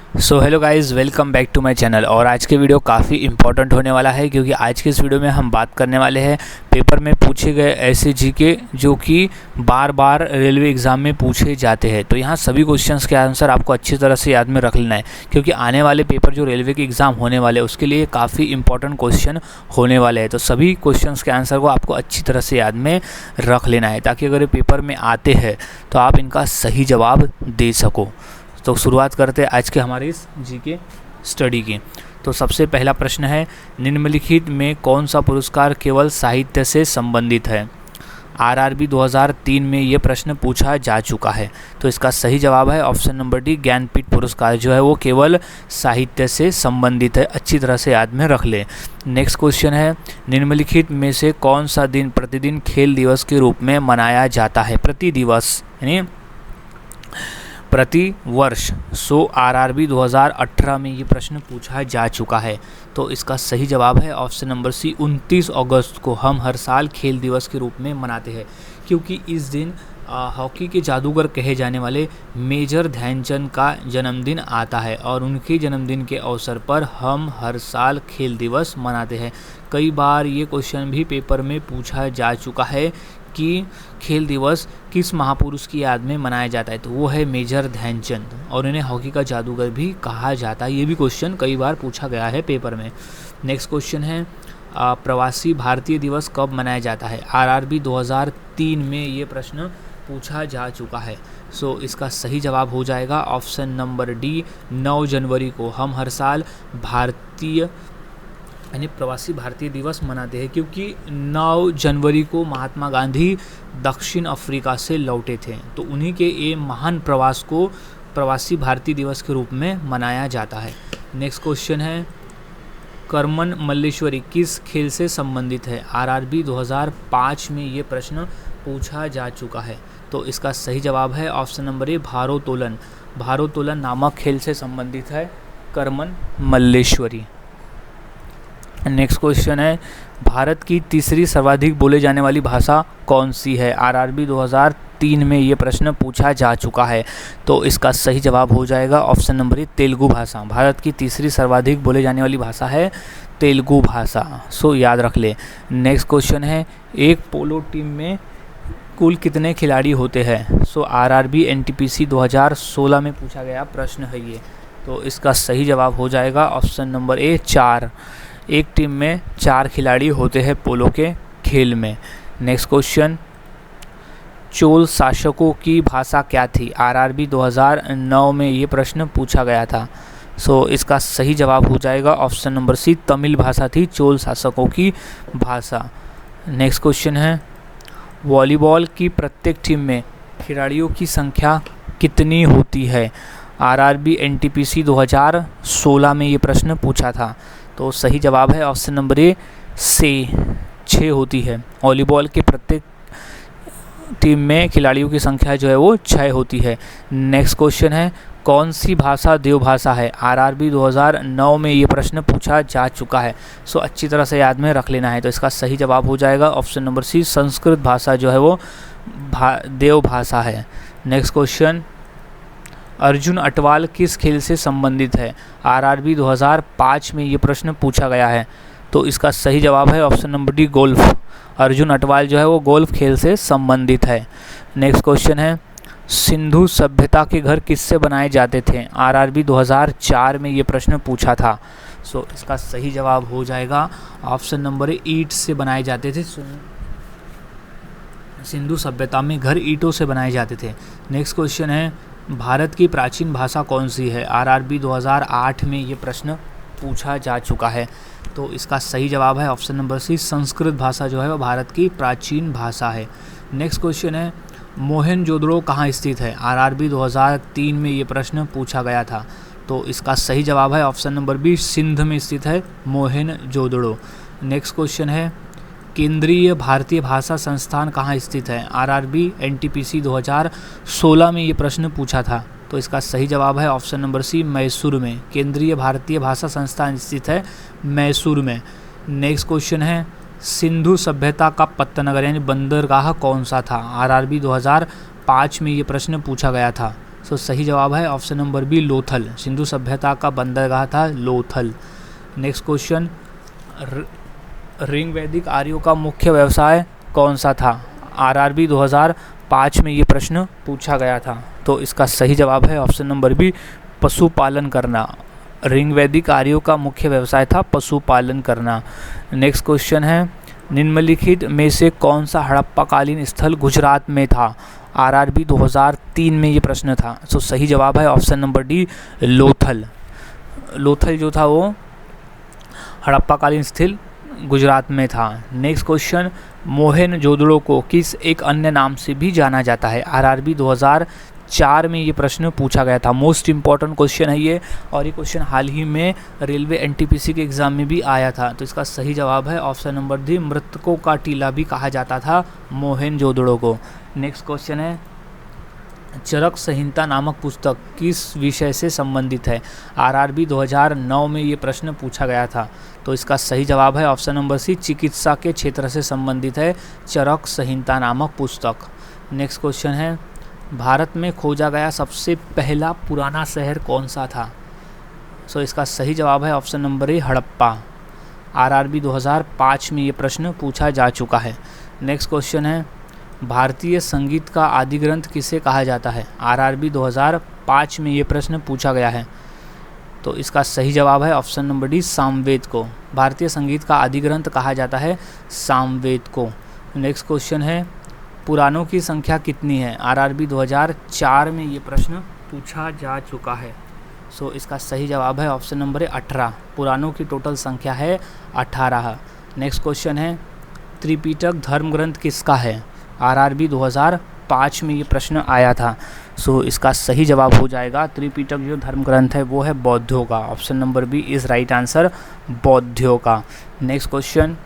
So hello guys, welcome back to my channel. और आज के वीडियो काफ़ी इंपॉर्टेंट होने वाला है क्योंकि आज के इस वीडियो में हम बात करने वाले हैं पेपर में पूछे गए ऐसे जीके जो कि बार बार रेलवे एग्ज़ाम में पूछे जाते हैं। तो यहाँ सभी क्वेश्चंस के आंसर आपको अच्छी तरह से याद में रख लेना है क्योंकि आने वाले पेपर जो रेलवे के एग्ज़ाम होने वाले हैं उसके लिए काफ़ी इंपॉर्टेंट क्वेश्चन होने वाले हैं। तो सभी क्वेश्चंस के आंसर को आपको अच्छी तरह से याद में रख लेना है ताकि अगर ये पेपर में आते हैं तो आप इनका सही जवाब दे सको। तो शुरुआत करते हैं आज के हमारे इस जीके स्टडी की। तो सबसे पहला प्रश्न है, निम्नलिखित में कौन सा पुरस्कार केवल साहित्य से संबंधित है? आरआरबी 2003 में ये प्रश्न पूछा जा चुका है। तो इसका सही जवाब है ऑप्शन नंबर डी, ज्ञानपीठ पुरस्कार जो है वो केवल साहित्य से संबंधित है। अच्छी तरह से याद में रख ले। नेक्स्ट क्वेश्चन है, निम्नलिखित में से कौन सा दिन प्रतिदिन खेल दिवस के रूप में मनाया जाता है? प्रति दिवस यानी प्रति वर्ष। सो आरआरबी 2018 में ये प्रश्न पूछा जा चुका है। तो इसका सही जवाब है ऑप्शन नंबर सी, 29 अगस्त को हम हर साल खेल दिवस के रूप में मनाते हैं क्योंकि इस दिन हॉकी के जादूगर कहे जाने वाले मेजर ध्यानचंद का जन्मदिन आता है और उनके जन्मदिन के अवसर पर हम हर साल खेल दिवस मनाते हैं। कई बार ये क्वेश्चन भी पेपर में पूछा जा चुका है कि खेल दिवस किस महापुरुष की याद में मनाया जाता है, तो वो है मेजर ध्यानचंद और इन्हें हॉकी का जादूगर भी कहा जाता है। ये भी क्वेश्चन कई बार पूछा गया है पेपर में। नेक्स्ट क्वेश्चन है, प्रवासी भारतीय दिवस कब मनाया जाता है? आरआरबी 2003 में ये प्रश्न पूछा जा चुका है। सो इसका सही जवाब हो जाएगा ऑप्शन नंबर डी, 9 जनवरी को हम हर साल भारतीय यानी प्रवासी भारतीय दिवस मनाते हैं क्योंकि 9 जनवरी को महात्मा गांधी दक्षिण अफ्रीका से लौटे थे। तो उन्हीं के ये महान प्रवास को प्रवासी भारतीय दिवस के रूप में मनाया जाता है। नेक्स्ट क्वेश्चन है, करमन मल्लेश्वरी किस खेल से संबंधित है? आरआरबी 2005 में ये प्रश्न पूछा जा चुका है। तो इसका सही जवाब है ऑप्शन नंबर ए, भारोत्तोलन। भारोत्तोलन नामक खेल से संबंधित है करमन मल्लेश्वरी। नेक्स्ट क्वेश्चन है, भारत की तीसरी सर्वाधिक बोले जाने वाली भाषा कौन सी है? आरआरबी 2003 में ये प्रश्न पूछा जा चुका है। तो इसका सही जवाब हो जाएगा ऑप्शन नंबर ए, तेलुगु भाषा। भारत की तीसरी सर्वाधिक बोले जाने वाली भाषा है तेलुगु भाषा। सो याद रख ले। नेक्स्ट क्वेश्चन है, एक पोलो टीम में कुल कितने खिलाड़ी होते हैं? सो आरआरबी एनटीपीसी 2016 में पूछा गया प्रश्न है ये। तो इसका सही जवाब हो जाएगा ऑप्शन नंबर ए, 4। एक टीम में 4 खिलाड़ी होते हैं पोलो के खेल में। नेक्स्ट क्वेश्चन, चोल शासकों की भाषा क्या थी? आरआरबी 2009 में ये प्रश्न पूछा गया था। सो इसका सही जवाब हो जाएगा ऑप्शन नंबर सी, तमिल भाषा थी चोल शासकों की भाषा। नेक्स्ट क्वेश्चन है, वॉलीबॉल की प्रत्येक टीम में खिलाड़ियों की संख्या कितनी होती है? आरआरबी एनटीपीसी 2016 में ये प्रश्न पूछा था। तो सही जवाब है ऑप्शन नंबर ए, 6 होती है। वॉलीबॉल के प्रत्येक टीम में खिलाड़ियों की संख्या जो है वो 6 होती है। नेक्स्ट क्वेश्चन है, कौन सी भाषा देवभाषा है? आरआरबी 2009 में ये प्रश्न पूछा जा चुका है। सो अच्छी तरह से याद में रख लेना है। तो इसका सही जवाब हो जाएगा ऑप्शन नंबर सी, संस्कृत भाषा जो है वो देवभाषा है। नेक्स्ट क्वेश्चन, अर्जुन अटवाल किस खेल से संबंधित है? आरआरबी 2005 में ये प्रश्न पूछा गया है। तो इसका सही जवाब है option number D, golf. Arjun Atwal जो है वो गोल्फ खेल से संबंधित है। नेक्स्ट क्वेश्चन है, सिंधु सभ्यता के घर किससे बनाए जाते थे? आरआरबी 2004 में ये प्रश्न पूछा था। सो इसका सही जवाब हो जाएगा ऑप्शन नंबर ए, ईंट से बनाए जाते थे। सिंधु सभ्यता में घर ईंटों से बनाए जाते थे। नेक्स्ट क्वेश्चन है, भारत की प्राचीन भाषा कौन सी है? आरआरबी 2008 में ये प्रश्न पूछा जा चुका है। तो इसका सही जवाब है ऑप्शन नंबर सी, संस्कृत भाषा जो है वो भारत की प्राचीन भाषा है। नेक्स्ट क्वेश्चन है, मोहनजोदड़ो कहाँ स्थित है? आरआरबी 2003 में ये प्रश्न पूछा गया था। तो इसका सही जवाब है ऑप्शन नंबर बी, सिंध में स्थित है मोहनजोदड़ो। नेक्स्ट क्वेश्चन है, केंद्रीय भारतीय भाषा संस्थान कहाँ स्थित है? आरआरबी एनटीपीसी 2016 में ये प्रश्न पूछा था। तो इसका सही जवाब है ऑप्शन नंबर सी, मैसूर में। केंद्रीय भारतीय भाषा संस्थान स्थित है मैसूर में। नेक्स्ट क्वेश्चन है, सिंधु सभ्यता का पत्तनगर यानी बंदरगाह कौन सा था? आरआरबी 2005 में ये प्रश्न पूछा गया था। सो सही जवाब है option number B Lothal. Sindhu सभ्यता का बंदरगाह था लोथल। नेक्स्ट क्वेश्चन, ऋग वैदिक आर्यों का मुख्य व्यवसाय कौन सा था? आरआरबी 2005 में ये प्रश्न पूछा गया था। तो इसका सही जवाब है ऑप्शन नंबर बी पशुपालन करना। ऋग वैदिक आर्यों का मुख्य व्यवसाय था पशुपालन करना। नेक्स्ट क्वेश्चन है, निम्नलिखित में से कौन सा हड़प्पाकालीन स्थल गुजरात में था? आरआरबी 2003 में ये प्रश्न था। तो सही जवाब है option number D Lothal. Lothal जो था वो हड़प्पाकालीन स्थल गुजरात में था। नेक्स्ट क्वेश्चन, मोहनजोदड़ो को किस एक अन्य नाम से भी जाना जाता है? आरआरबी 2004 में ये प्रश्न पूछा गया था। मोस्ट इम्पॉर्टेंट क्वेश्चन है ये, और ये क्वेश्चन हाल ही में रेलवे एनटीपीसी के एग्ज़ाम में भी आया था। तो इसका सही जवाब है ऑप्शन नंबर डी मृतकों का टीला भी कहा जाता था मोहनजोदड़ो को। नेक्स्ट क्वेश्चन है, चरक संहिता नामक पुस्तक किस विषय से संबंधित है? आरआरबी 2009 में ये प्रश्न पूछा गया था। तो इसका सही जवाब है ऑप्शन नंबर सी चिकित्सा के क्षेत्र से संबंधित है चरक संहिता नामक पुस्तक। नेक्स्ट क्वेश्चन है, भारत में खोजा गया सबसे पहला पुराना शहर कौन सा था? सो इसका सही जवाब है option number A Harappa. RRB 2005 में ये प्रश्न पूछा जा चुका है। नेक्स्ट क्वेश्चन है, भारतीय संगीत का आदि ग्रंथ किसे कहा जाता है? आरआरबी 2005 में ये प्रश्न पूछा गया है। तो इसका सही जवाब है ऑप्शन नंबर डी सामवेद को। भारतीय संगीत का आदि ग्रंथ कहा जाता है सामवेद को। नेक्स्ट क्वेश्चन है, पुराणों की संख्या कितनी है? आरआरबी 2004 में ये प्रश्न पूछा जा चुका है। सो इसका सही जवाब है ऑप्शन नंबर 18। पुराणों की टोटल संख्या है 18। नेक्स्ट क्वेश्चन है, त्रिपिटक धर्म ग्रंथ किसका है? आरआरबी 2005 में ये प्रश्न आया था। सो इसका सही जवाब हो जाएगा, त्रिपिटक जो धर्म ग्रंथ है वो है बौद्धों का। Option number B is right answer, बौद्धों का। नेक्स्ट क्वेश्चन,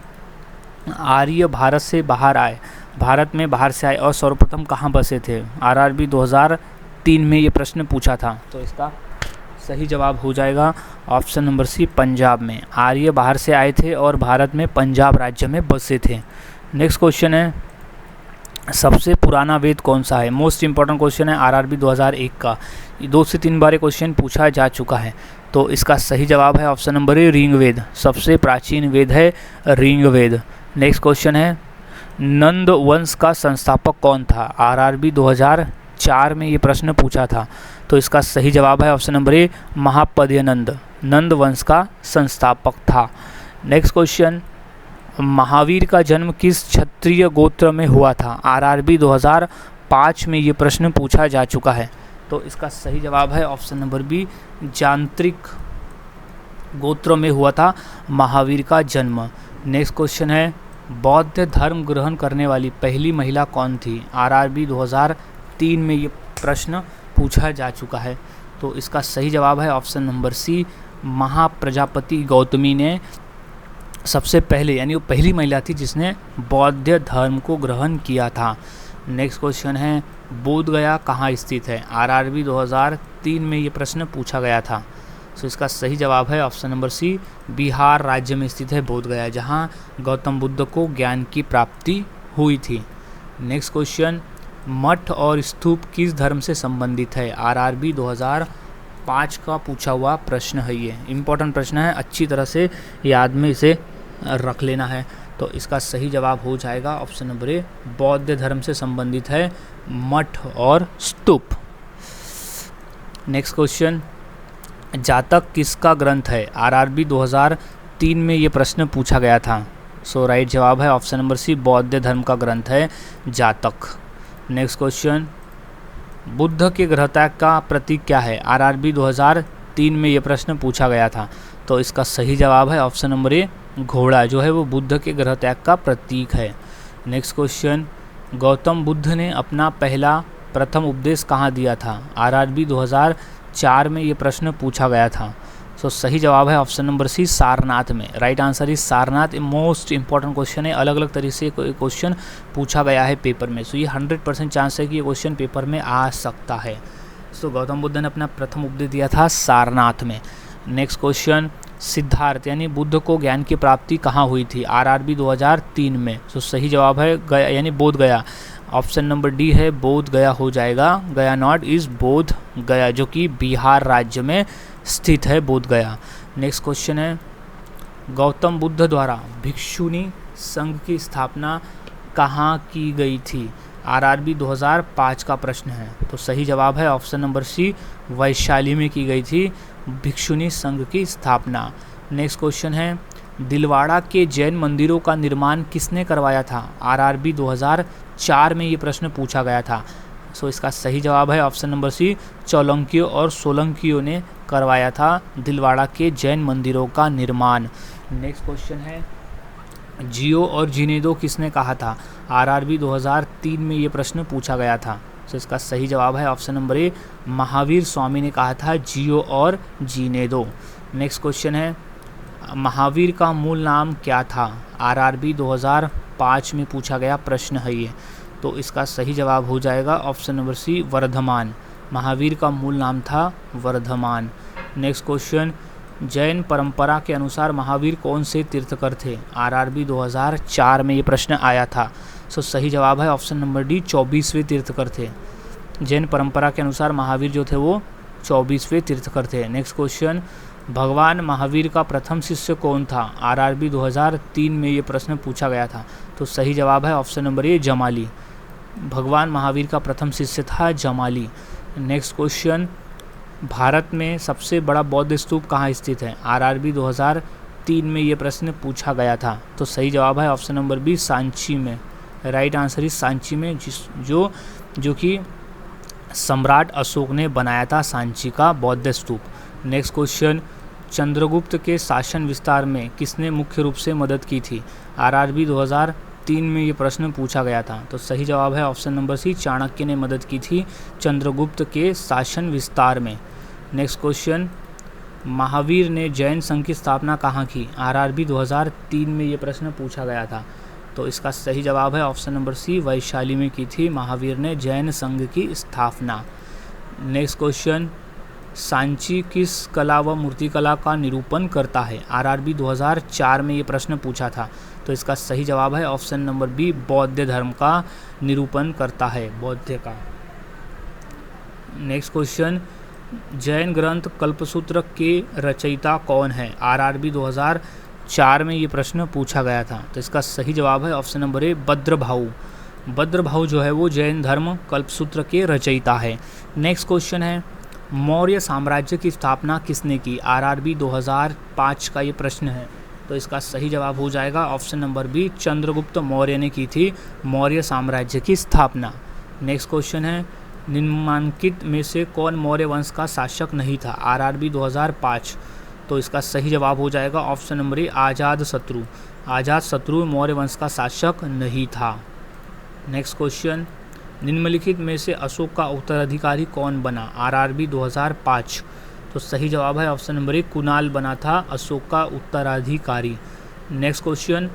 आर्य भारत से बाहर आए, भारत में बाहर से आए और सर्वप्रथम कहाँ बसे थे? आरआरबी 2003 में ये प्रश्न पूछा था। तो इसका सही जवाब हो जाएगा ऑप्शन नंबर सी पंजाब में। आर्य बाहर से आए थे और भारत में पंजाब राज्य में बसे थे। नेक्स्ट क्वेश्चन है, सबसे पुराना वेद कौन सा है? मोस्ट इंपॉर्टेंट क्वेश्चन है आरआरबी 2001 का। 2 से 3 बार क्वेश्चन पूछा जा चुका है। तो इसका सही जवाब है ऑप्शन नंबर ए ऋग्वेद। सबसे प्राचीन वेद है ऋग्वेद। नेक्स्ट क्वेश्चन है, नंद वंश का संस्थापक कौन था? आरआरबी 2004 में ये प्रश्न पूछा था। तो इसका सही जवाब है ऑप्शन नंबर ए महापद्यनंद, नंद वंश का संस्थापक था। नेक्स्ट क्वेश्चन, महावीर का जन्म किस क्षत्रिय गोत्र में हुआ था? आरआरबी 2005 में ये प्रश्न पूछा जा चुका है। तो इसका सही जवाब है ऑप्शन नंबर बी जांत्रिक गोत्र में हुआ था महावीर का जन्म। नेक्स्ट क्वेश्चन है, बौद्ध धर्म ग्रहण करने वाली पहली महिला कौन थी? आरआरबी 2003 में ये प्रश्न पूछा जा चुका है। तो इसका सही जवाब है option number C Mahaprajapati Gautami ने सबसे पहले, यानी वो पहली महिला थी जिसने बौद्ध धर्म को ग्रहण किया था। नेक्स्ट क्वेश्चन है, बोध गया कहाँ स्थित है? आरआरबी 2003 में ये प्रश्न पूछा गया था। सो इसका सही जवाब है ऑप्शन नंबर सी बिहार राज्य में स्थित है बोध गया, जहाँ गौतम बुद्ध को ज्ञान की प्राप्ति हुई थी। नेक्स्ट क्वेश्चन, मठ और स्तूप किस धर्म से संबंधित है? आरआरबी 2005 का पूछा हुआ प्रश्न है। ये इंपॉर्टेंट प्रश्न है, अच्छी तरह से याद में इसे रख लेना है। तो इसका सही जवाब हो जाएगा ऑप्शन नंबर ए बौद्ध धर्म से संबंधित है मठ और स्तूप। नेक्स्ट क्वेश्चन, जातक किसका ग्रंथ है? आरआरबी 2003 में ये प्रश्न पूछा गया था। सो राइट जवाब है ऑप्शन नंबर सी बौद्ध धर्म का ग्रंथ है जातक। नेक्स्ट क्वेश्चन, बुद्ध के गृहत्याग का प्रतीक क्या है? आरआरबी 2003 में ये प्रश्न पूछा गया था। तो इसका सही जवाब है ऑप्शन नंबर ए घोड़ा, जो है वो बुद्ध के गृहत्याग का प्रतीक है। नेक्स्ट क्वेश्चन, गौतम बुद्ध ने अपना प्रथम उपदेश कहाँ दिया था? आरआरबी 2004 में ये प्रश्न पूछा गया था। सो सही जवाब है ऑप्शन नंबर सी सारनाथ में। Right answer is Sarnath. Most important question है, अलग अलग तरीके से क्वेश्चन पूछा गया है पेपर में। सो ये 100% चांस है कि ये क्वेश्चन पेपर में आ सकता है। सो गौतम बुद्ध ने अपना प्रथम उपदेश दिया था सारनाथ में। नेक्स्ट क्वेश्चन, सिद्धार्थ यानी बुद्ध को ज्ञान की प्राप्ति कहाँ हुई थी? आरआरबी 2003 में। सो सही जवाब है गया, यानी बोध गया। ऑप्शन नंबर डी है बोध गया हो जाएगा, गया नॉट इज बोध गया, जो कि बिहार राज्य में स्थित है बोध गया। नेक्स्ट क्वेश्चन है गौतम बुद्ध द्वारा भिक्षुनी संघ की स्थापना कहाँ की गई थी? आरआरबी 2005 का प्रश्न है। तो सही जवाब है ऑप्शन नंबर सी, वैशाली में की गई थी भिक्षुनी संघ की स्थापना। नेक्स्ट क्वेश्चन है दिलवाड़ा के जैन मंदिरों का निर्माण किसने करवाया था? आरआरबी 2004 में ये प्रश्न पूछा गया था। सो इसका सही जवाब है ऑप्शन नंबर सी, चौलंकियों और सोलंकियों ने करवाया था दिलवाड़ा के जैन मंदिरों का निर्माण। नेक्स्ट क्वेश्चन है जियो और जिनेदो किसने कहा था? आरआरबी 2003 में ये प्रश्न पूछा गया था। तो इसका सही जवाब है option number A, Mahavir Swami ने कहा था जियो और जिनेदो। नेक्स्ट क्वेश्चन है महावीर का मूल नाम क्या था? आरआरबी 2005 में पूछा गया प्रश्न है ये। तो इसका सही जवाब हो जाएगा option number C, Vardhaman. Mahavir का मूल नाम था वर्धमान। नेक्स्ट क्वेश्चन जैन परंपरा के अनुसार महावीर कौन से तीर्थकर थे? आरआरबी 2004 में ये प्रश्न आया था। सो सही जवाब है ऑप्शन नंबर डी, 24वें तीर्थकर थे। जैन परंपरा के अनुसार महावीर जो थे वो 24वें तीर्थकर थे। नेक्स्ट क्वेश्चन भगवान महावीर का प्रथम शिष्य कौन था? आरआरबी 2003 में ये प्रश्न पूछा गया था। तो सही जवाब है ऑप्शन नंबर ए, जमाली। भगवान महावीर का प्रथम शिष्य था जमाली। नेक्स्ट क्वेश्चन भारत में सबसे बड़ा बौद्ध स्तूप कहाँ स्थित है? आरआरबी 2003 में ये प्रश्न पूछा गया था। तो सही जवाब है ऑप्शन नंबर बी, सांची में। राइट आंसर इज सांची में, जो कि सम्राट अशोक ने बनाया था सांची का बौद्ध स्तूप। नेक्स्ट क्वेश्चन चंद्रगुप्त के शासन विस्तार में किसने मुख्य रूप से मदद की थी? आरआरबी 2003 में ये प्रश्न पूछा गया था। तो सही जवाब है ऑप्शन नंबर सी, चाणक्य ने मदद की थी चंद्रगुप्त के शासन विस्तार में। नेक्स्ट क्वेश्चन महावीर ने जैन संघ की स्थापना कहाँ की? आरआरबी 2003 में ये प्रश्न पूछा गया था। तो इसका सही जवाब है ऑप्शन नंबर सी, वैशाली में की थी महावीर ने जैन संघ की स्थापना। नेक्स्ट क्वेश्चन सांची किस कला व मूर्तिकला का निरूपण करता है? आरआरबी 2004 में ये प्रश्न पूछा था। तो इसका सही जवाब है ऑप्शन नंबर बी, बौद्ध धर्म का निरूपण करता है, बौद्ध का। नेक्स्ट क्वेश्चन जैन ग्रंथ कल्पसूत्र के रचयिता कौन है? आरआरबी 2004 में ये प्रश्न पूछा गया था। तो इसका सही जवाब है ऑप्शन नंबर ए, भद्रभाऊ। भद्रभाऊ जो है वो जैन धर्म कल्पसूत्र के रचयिता है। नेक्स्ट क्वेश्चन है मौर्य साम्राज्य की स्थापना किसने की? आरआरबी 2005 का ये प्रश्न है। तो इसका सही जवाब हो जाएगा option number B, Chandragupta Maurya ने की थी मौर्य साम्राज्य की स्थापना। नेक्स्ट क्वेश्चन है निम्नलिखित में से कौन मौर्य वंश का शासक नहीं था? आरआरबी 2005। तो इसका सही जवाब हो जाएगा option number A, Ajatashatru. Ajatashatru Maurya वंश का शासक नहीं था। नेक्स्ट क्वेश्चन निम्नलिखित में से अशोक का उत्तराधिकारी कौन बना? आरआरबी 2005। तो सही जवाब है ऑप्शन नंबर ए, कुणाल बना था अशोक का उत्तराधिकारी। नेक्स्ट क्वेश्चन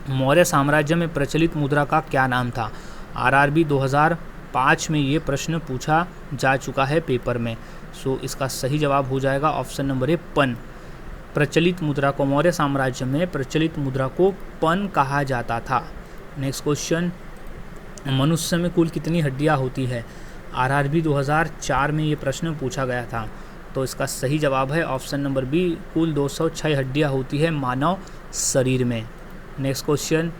मौर्य साम्राज्य में प्रचलित मुद्रा का क्या नाम था? आरआरबी 2005 में ये प्रश्न पूछा जा चुका है पेपर में। सो इसका सही जवाब हो जाएगा ऑप्शन नंबर ए, पन। प्रचलित मुद्रा को मौर्य साम्राज्य में प्रचलित मुद्रा को पन कहा जाता था। नेक्स्ट क्वेश्चन मनुष्य में कुल कितनी हड्डियां होती है? आरआरबी 2004 में ये प्रश्न पूछा गया था। तो इसका सही जवाब है ऑप्शन नंबर बी, कुल 206 हड्डियां होती है मानव शरीर में। नेक्स्ट क्वेश्चन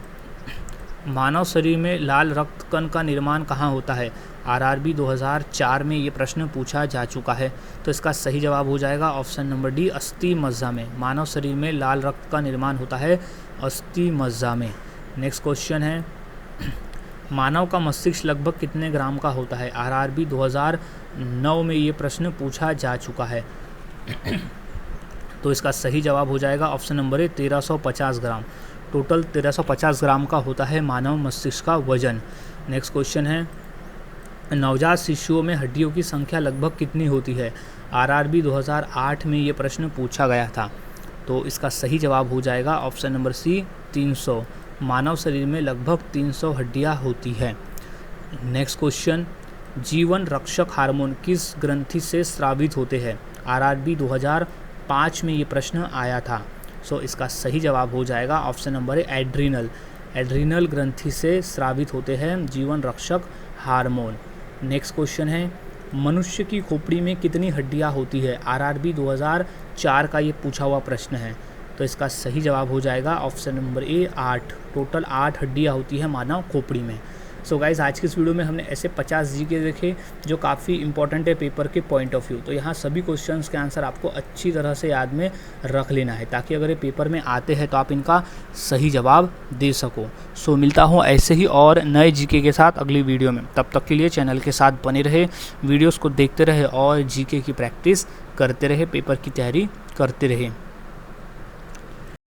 मानव शरीर में लाल रक्त कण का निर्माण कहाँ होता है? आरआरबी 2004 में ये प्रश्न पूछा जा चुका है। तो इसका सही जवाब हो जाएगा ऑप्शन नंबर डी, अस्थि मज्जा में। मानव शरीर में लाल रक्त का निर्माण होता है अस्थि मज्जा में। नेक्स्ट क्वेश्चन है मानव का मस्तिष्क लगभग कितने ग्राम का होता है? आरआरबी 2009 में ये प्रश्न पूछा जा चुका है। तो इसका सही जवाब हो जाएगा option number A, 1350 gram. Total 1350 ग्राम का होता है मानव मस्तिष्क का वजन। नेक्स्ट क्वेश्चन है नवजात शिशुओं में हड्डियों की संख्या लगभग कितनी होती है? आरआरबी 2008 में ये प्रश्न पूछा गया था। तो इसका सही जवाब हो जाएगा ऑप्शन नंबर सी, 300। मानव शरीर में लगभग 300 हड्डियां होती है। नेक्स्ट क्वेश्चन जीवन रक्षक हार्मोन किस ग्रंथि से स्रावित होते हैं? आरआरबी 2005 में ये प्रश्न आया था। सो इसका सही जवाब हो जाएगा option number A, adrenal. Adrenal ग्रंथि से स्रावित होते हैं जीवन रक्षक हार्मोन। नेक्स्ट क्वेश्चन है, मनुष्य की खोपड़ी में कितनी हड्डियां होती है? आरआरबी 2004 का ये पूछा हुआ प्रश्न है। तो इसका सही जवाब हो जाएगा ऑप्शन नंबर ए 8। टोटल 8 हड्डियां होती है मानव खोपड़ी में। सो गाइज़, आज की इस वीडियो में हमने ऐसे 50 जीके देखे जो काफ़ी इंपॉर्टेंट है पेपर के पॉइंट ऑफ व्यू। तो यहाँ सभी क्वेश्चंस के आंसर आपको अच्छी तरह से याद में रख लेना है ताकि अगर ये पेपर में आते हैं तो आप इनका सही जवाब दे सको। सो मिलता हूँ ऐसे ही और नए जीके के साथ अगली वीडियो में। तब तक के लिए चैनल के साथ बने रहे, वीडियोज़ को देखते रहे और जीके की प्रैक्टिस करते रहे, पेपर की तैयारी करते रहे।